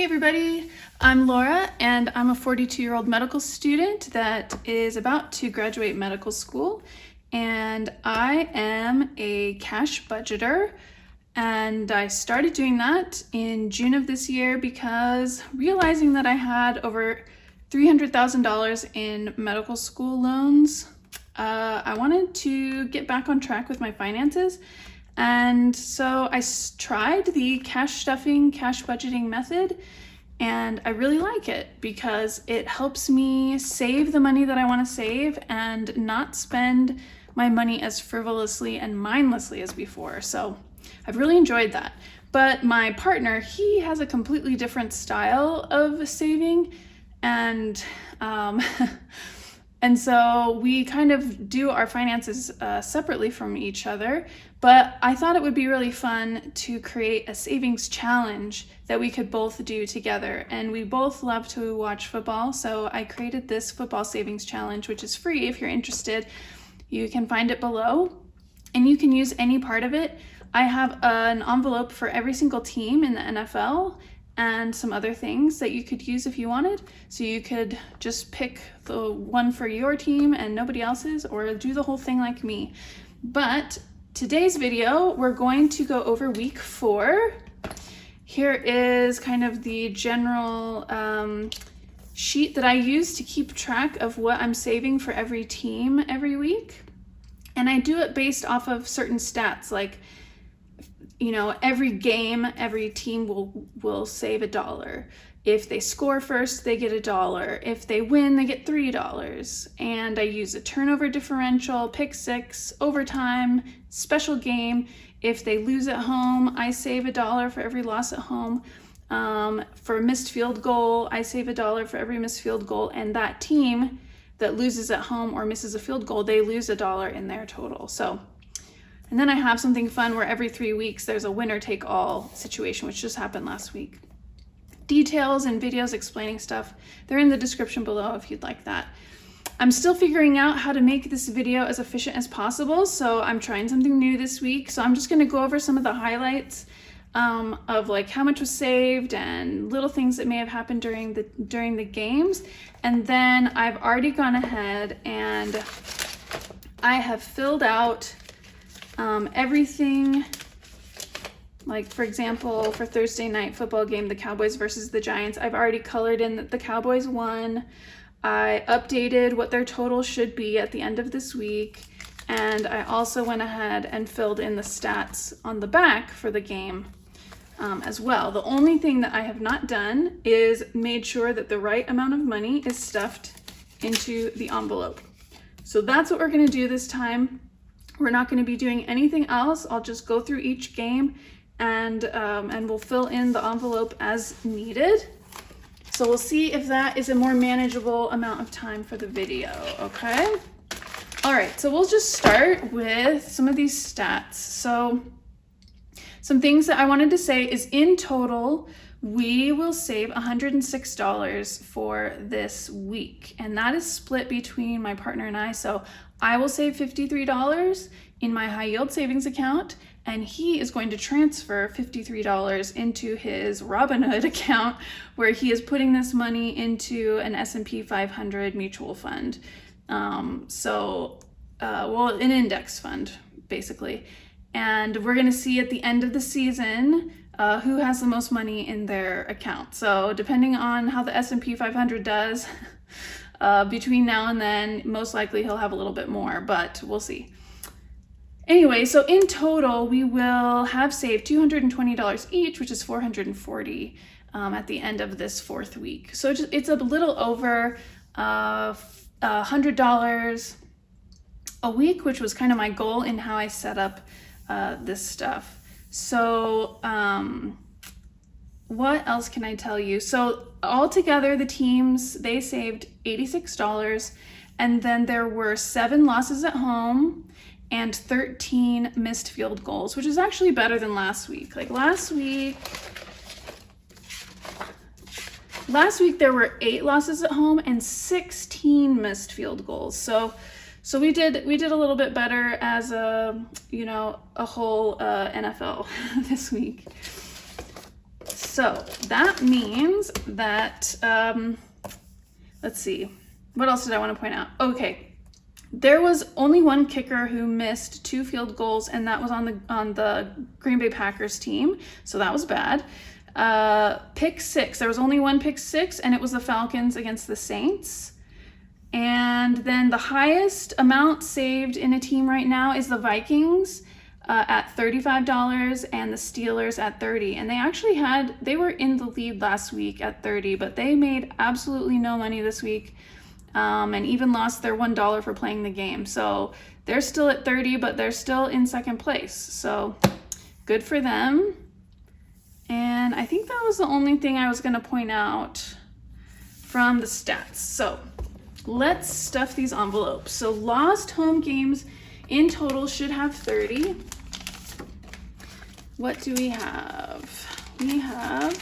Hey everybody, I'm Laura and I'm a 42-year-old medical student that is about to graduate medical school, and I am a cash budgeter, and I started doing that in June of this year because realizing that I had over $300,000 in medical school loans, I wanted to get back on track with my finances. And so I tried the cash stuffing, cash budgeting method, and I really like it because it helps me save the money that I want to save and not spend my money as frivolously and mindlessly as before. So I've really enjoyed that. But my partner, he has a completely different style of saving, and and so we kind of do our finances separately from each other, but I thought it would be really fun to create a savings challenge that we could both do together. And we both love to watch football, so I created this football savings challenge, which is free if you're interested. You can find it below, and you can use any part of it. I have an envelope for every single team in the NFL, and some other things that you could use if you wanted. So you could just pick the one for your team and nobody else's, or do the whole thing like me. But today's video, we're going to go over week 4. Here is kind of the general sheet that I use to keep track of what I'm saving for every team every week. And I do it based off of certain stats, like, you know, every game, every team will save $1. If they score first, they get $1. If they win, they get $3. And I use a turnover differential, pick six, overtime, special game. If they lose at home, I save $1 for every loss at home. For a missed field goal, I save $1 for every missed field goal. And that team that loses at home or misses a field goal, they lose $1 in their total. And then I have something fun where every 3 weeks there's a winner-take-all situation, which just happened last week. Details and videos explaining stuff, they're in the description below if you'd like that. I'm still figuring out how to make this video as efficient as possible, so I'm trying something new this week. So I'm just going to go over some of the highlights of like how much was saved and little things that may have happened during the games. And then I've already gone ahead and I have filled out everything. Like, for example, for Thursday night football game, the Cowboys versus the Giants, I've already colored in that the Cowboys won. I updated what their total should be at the end of this week, and I also went ahead and filled in the stats on the back for the game as well. The only thing that I have not done is made sure that the right amount of money is stuffed into the envelope. So that's what we're going to do this time. We're not going to be doing anything else. I'll just go through each game and we'll fill in the envelope as needed. So we'll see if that is a more manageable amount of time for the video, okay? All right, so we'll just start with some of these stats. So some things that I wanted to say is in total, we will save $106 for this week, and that is split between my partner and I. So I will save $53 in my high yield savings account, and he is going to transfer $53 into his Robinhood account, where he is putting this money into an S&P 500 mutual fund. Well, an index fund, basically. And we're going to see at the end of the season who has the most money in their account. So depending on how the S&P 500 does between now and then, most likely he'll have a little bit more, but we'll see. Anyway, so in total, we will have saved $220 each, which is $440 at the end of this 4th week. So it's a little over $100 a week, which was kind of my goal in how I set up this stuff. So what else can I tell you? So altogether, the teams, they saved $86, and then there were 7 losses at home and 13 missed field goals, which is actually better than last week. Like last week there were 8 losses at home and 16 missed field goals. So we did a little bit better as a whole NFL this week. So that means that, let's see, what else did I want to point out? Okay, there was only one kicker who missed 2 field goals, and that was on the Green Bay Packers team, so that was bad. Pick 6, there was only one pick 6, and it was the Falcons against the Saints. And then the highest amount saved in a team right now is the Vikings at $35 and the Steelers at $30. And they were in the lead last week at $30, but they made absolutely no money this week, and even lost their $1 for playing the game. So they're still at $30, but they're still in second place. So good for them. And I think that was the only thing I was going to point out from the stats. So let's stuff these envelopes. So lost home games in total should have 30. What do we have? We have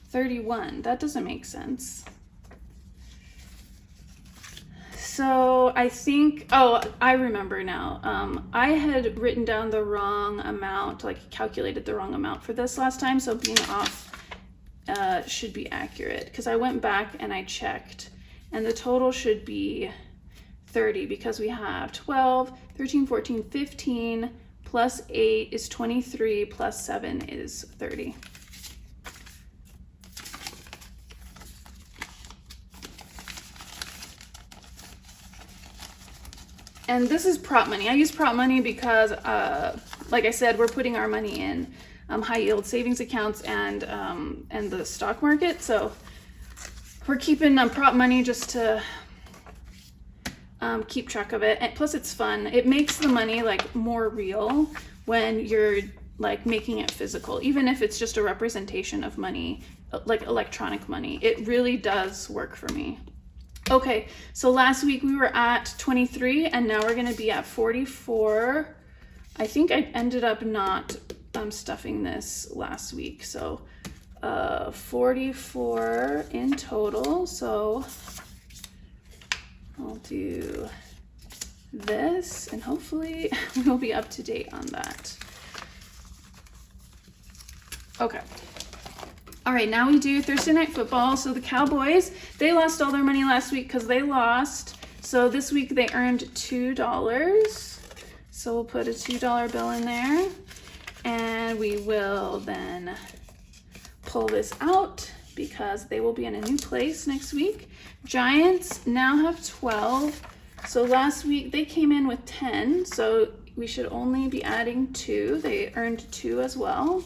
31. That doesn't make sense. So I think, oh, I remember now. I had written down the wrong amount, like calculated the wrong amount for this last time. So being off should be accurate, because I went back and I checked, and the total should be 30, because we have 12, 13, 14, 15, plus 8 is 23, plus 7 is 30. And this is prop money. I use prop money because, like I said, we're putting our money in high yield savings accounts and the stock market. So we're keeping prop money just to keep track of it. And plus it's fun. It makes the money like more real when you're like making it physical, even if it's just a representation of money, like electronic money. It really does work for me. Okay, so last week we were at 23, and now we're gonna be at 44. I think I ended up not stuffing this last week, so 44 in total. So I'll do this, and hopefully we'll be up to date on that. Okay. All right, now we do Thursday Night Football. So the Cowboys, they lost all their money last week because they lost. So this week they earned $2. So we'll put a $2 bill in there. And we will then pull this out because they will be in a new place next week. Giants now have 12. So last week they came in with 10. So we should only be adding 2. They earned 2 as well.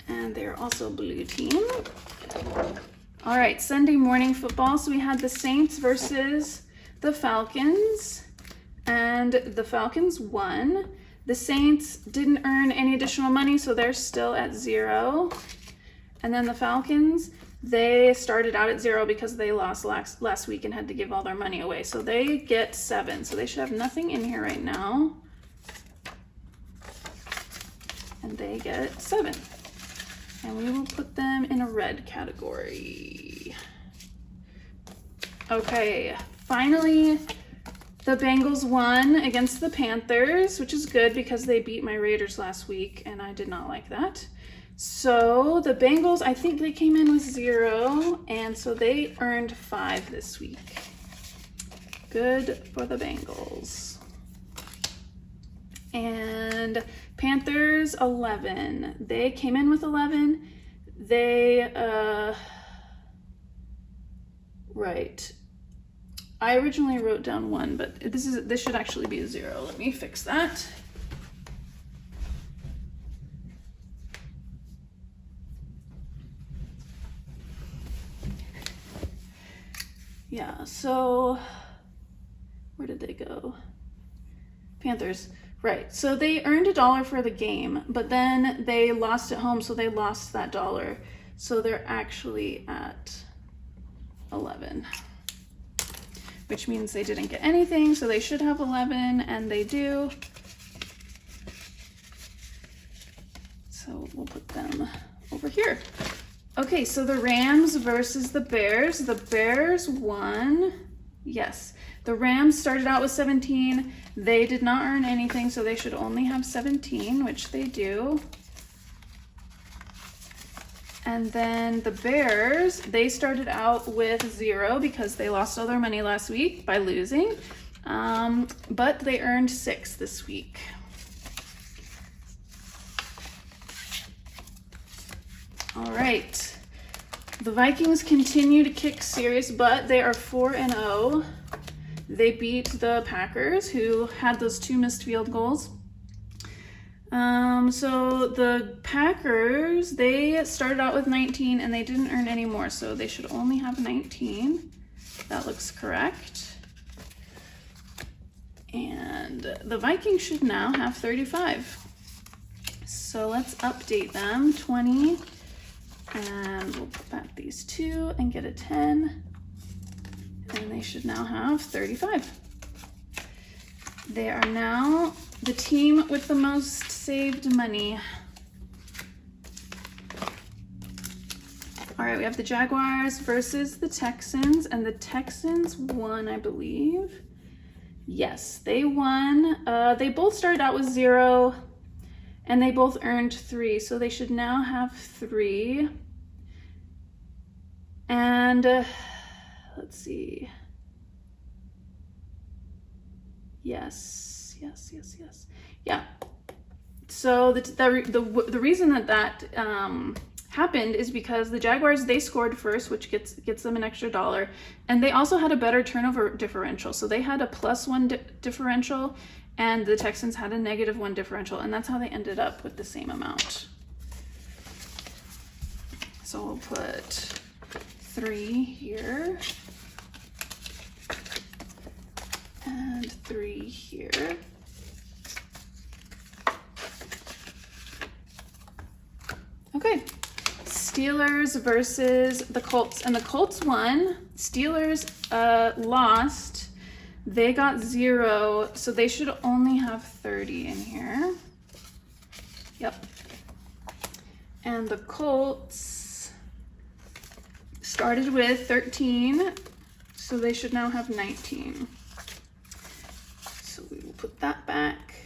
And they're also blue team. All right, Sunday morning football. So we had the Saints versus the Falcons, and the Falcons won. The Saints didn't earn any additional money, so they're still at 0. And then the Falcons, they started out at 0 because they lost last week and had to give all their money away. So they get 7. So they should have nothing in here right now. And they get 7. And we will put them in a red category. Okay, finally, the Bengals won against the Panthers, which is good because they beat my Raiders last week, and I did not like that. So the Bengals, I think they came in with 0, and so they earned 5 this week. Good for the Bengals. And Panthers 11. They came in with 11. They right. I originally wrote down 1, but this should actually be a 0. Let me fix that. Yeah, so where did they go? Panthers. Right, so they earned $1 for the game, but then they lost at home, so they lost that $1. So they're actually at 11, which means they didn't get anything, so they should have 11, and they do. So we'll put them over here. Okay, so the Rams versus the Bears. The Bears won. Yes, The Rams started out with 17. They did not earn anything, so they should only have 17, which they do. And then the Bears, they started out with 0 because they lost all their money last week by losing. But they earned 6 this week. All right. The Vikings continue to kick serious butt. They are 4-0. They beat the Packers, who had those 2 missed field goals. So the Packers, they started out with 19 and they didn't earn any more, so they should only have 19. That looks correct. And the Vikings should now have 35. So let's update them. 20, and we'll put back these 2 and get a 10. And they should now have 35. They are now the team with the most saved money. All right, we have the Jaguars versus the Texans, and the Texans won, I believe. Yes, they won. They both started out with 0, and they both earned 3, so they should now have 3. And let's see. Yes. Yeah. So the reason that happened is because the Jaguars, they scored first, which gets them an extra $1, and they also had a better turnover differential. So they had a +1 differential, and the Texans had a -1 differential, and that's how they ended up with the same amount. So we'll put 3 here. And 3 here. Okay, Steelers versus the Colts, and the Colts won. Steelers lost. They got 0, so they should only have 30 in here. Yep. And the Colts started with 13, so they should now have 19. So we will put that back,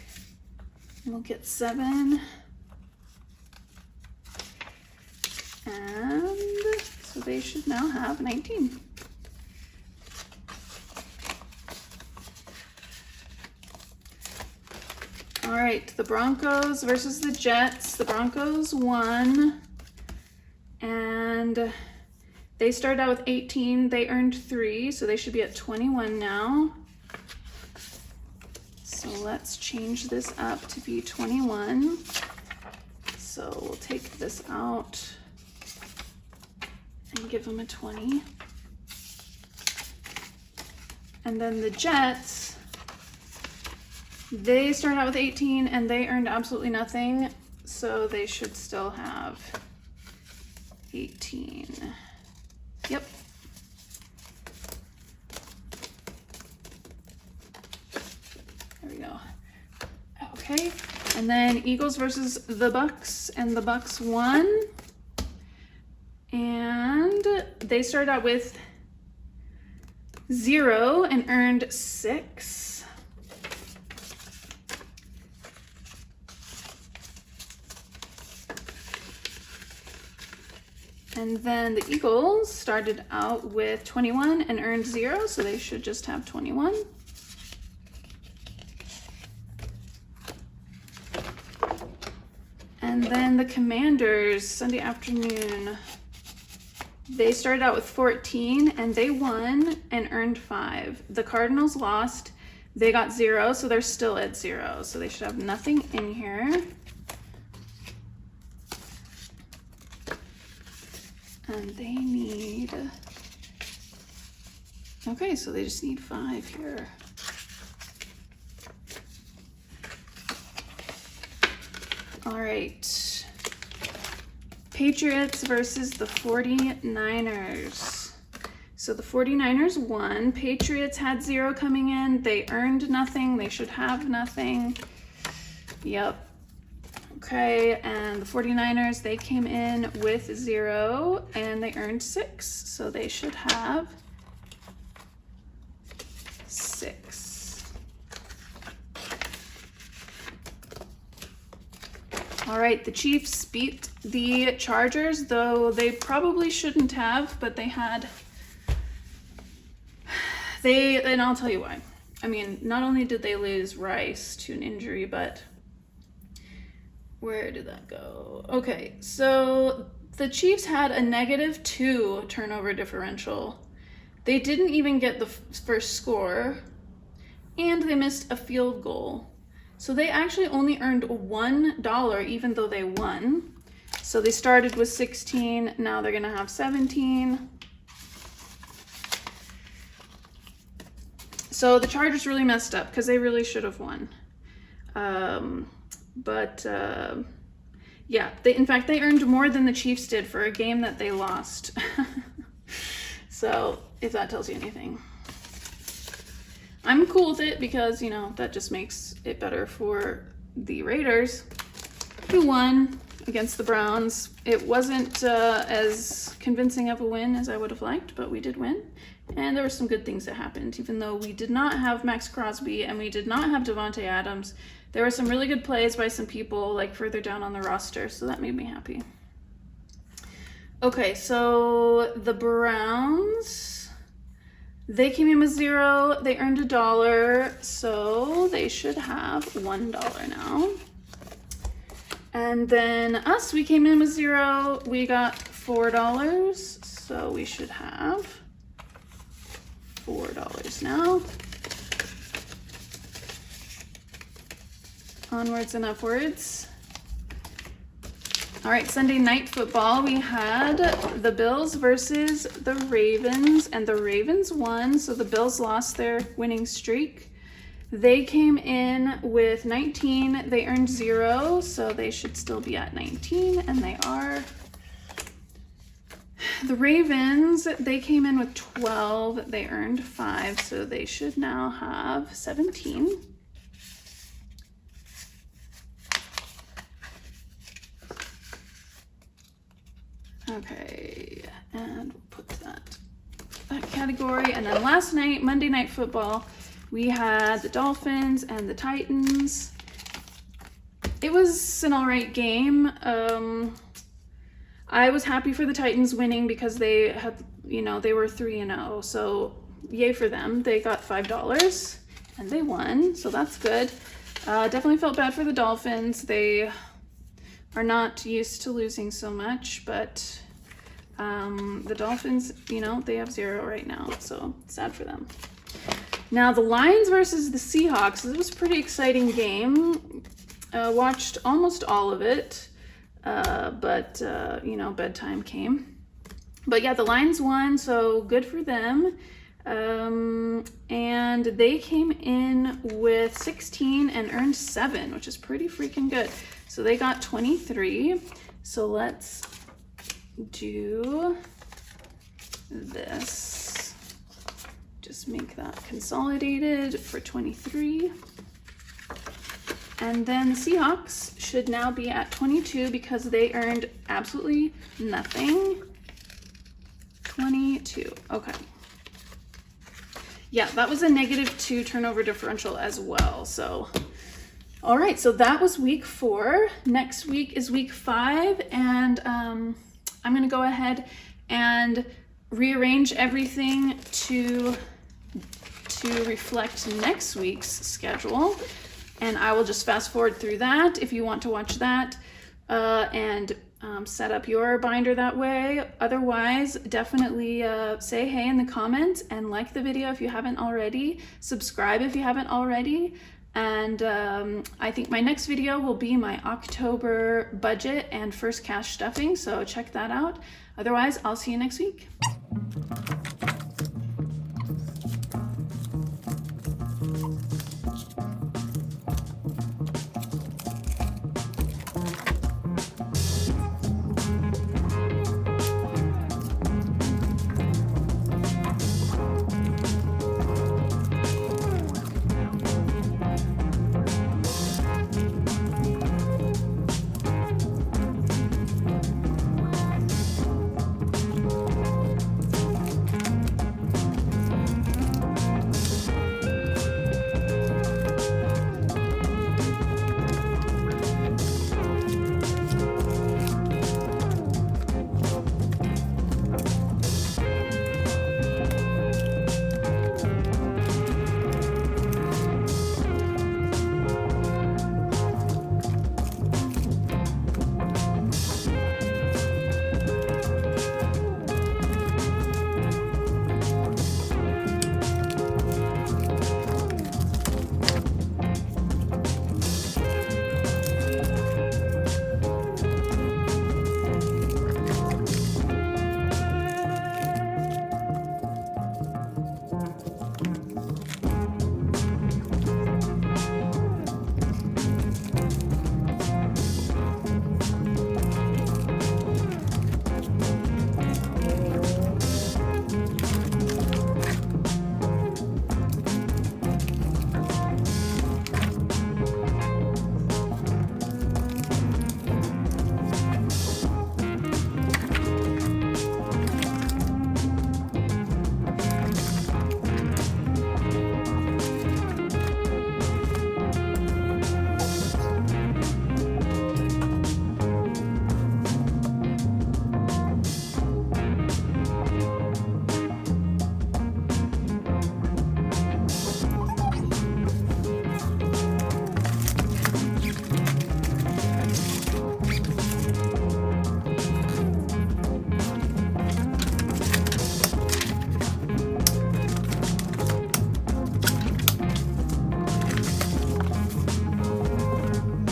and we'll get 7. And so they should now have 19. All right, the Broncos versus the Jets. The Broncos won, and they started out with 18. They earned 3, so they should be at 21 now. So let's change this up to be 21. So we'll take this out and give them a 20. And then the Jets, they started out with 18 and they earned absolutely nothing, so they should still have 18. Yep. There we go. Okay, and then Eagles versus the Bucks, and the Bucks won. And they started out with 0 and earned 6. And then the Eagles started out with 21 and earned 0, so they should just have 21. And then the Commanders, Sunday afternoon, they started out with 14 and they won and earned 5. The Cardinals lost, they got 0, so they're still at 0, so they should have nothing in here. And they need, okay, so they just need 5 here. All right, Patriots versus the 49ers. So the 49ers won. Patriots had 0 coming in. They earned nothing. They should have nothing. Yep. Okay, and the 49ers, they came in with 0 and they earned 6. So they should have 6. All right, the Chiefs beat the Chargers, though they probably shouldn't have, but and I'll tell you why. I mean, not only did they lose Rice to an injury, but where did that go? Okay, so the Chiefs had a -2 turnover differential. They didn't even get the first score, and they missed a field goal. So they actually only earned $1 even though they won. So they started with 16, now they're gonna have 17. So the Chargers really messed up because they really should have won. Yeah, in fact, they earned more than the Chiefs did for a game that they lost. So if that tells you anything. I'm cool with it because, you know, that just makes it better for the Raiders, who won against the Browns. It wasn't as convincing of a win as I would have liked, but we did win. And there were some good things that happened. Even though we did not have Max Crosby and we did not have Devontae Adams, there were some really good plays by some people like further down on the roster, so that made me happy. Okay, so the Browns, they came in with 0. They earned $1, so they should have $1 now. And then us, we came in with 0. We got $4, so we should have $4 now. Onwards and upwards. All right, Sunday night football, we had the Bills versus the Ravens, and the Ravens won, so the Bills lost their winning streak. They came in with 19. They earned 0, so they should still be at 19, and they are. The Ravens, they came in with 12. They earned 5, so they should now have 17. Okay, and we'll put that category. And then last night, Monday Night Football, we had the Dolphins and the Titans. It was an all right game. I was happy for the Titans winning because they had, you know, they were 3-0. So yay for them. They got $5 and they won. So that's good. Definitely felt bad for the Dolphins. They are not used to losing so much, but the Dolphins, you know, they have 0 right now. So sad for them. Now the Lions versus the Seahawks. This was a pretty exciting game. Watched almost all of it. But you know, bedtime came. But yeah, the Lions won, so good for them. And they came in with 16 and earned 7, which is pretty freaking good. So they got 23. So let's do this. Just make that consolidated for 23. And then the Seahawks should now be at 22 because they earned absolutely nothing. 22, okay. Yeah, that was a -2 turnover differential as well. So, all right, so that was week 4. Next week is week 5, and I'm gonna go ahead and rearrange everything to reflect next week's schedule. And I will just fast forward through that if you want to watch that and set up your binder that way. Otherwise, definitely say hey in the comments and like the video if you haven't already. Subscribe if you haven't already. And I think my next video will be my October budget and first cash stuffing, so check that out. Otherwise, I'll see you next week.